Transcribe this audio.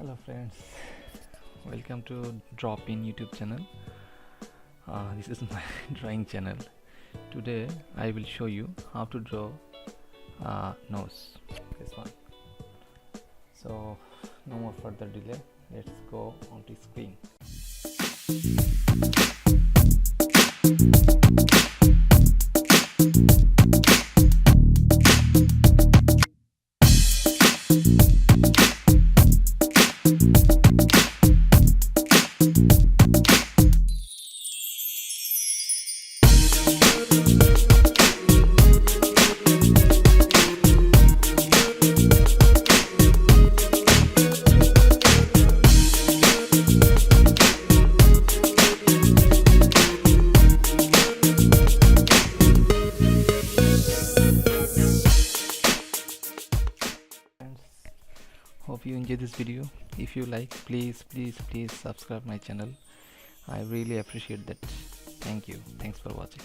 Hello friends, welcome to Drawpin YouTube channel. This is my drawing channel. Today I will show you how to draw nose, this one. So no more further delay, let's go on to screen. Hope you enjoy this video. If you like, please subscribe my channel. I really appreciate that. Thank you. Thanks for watching.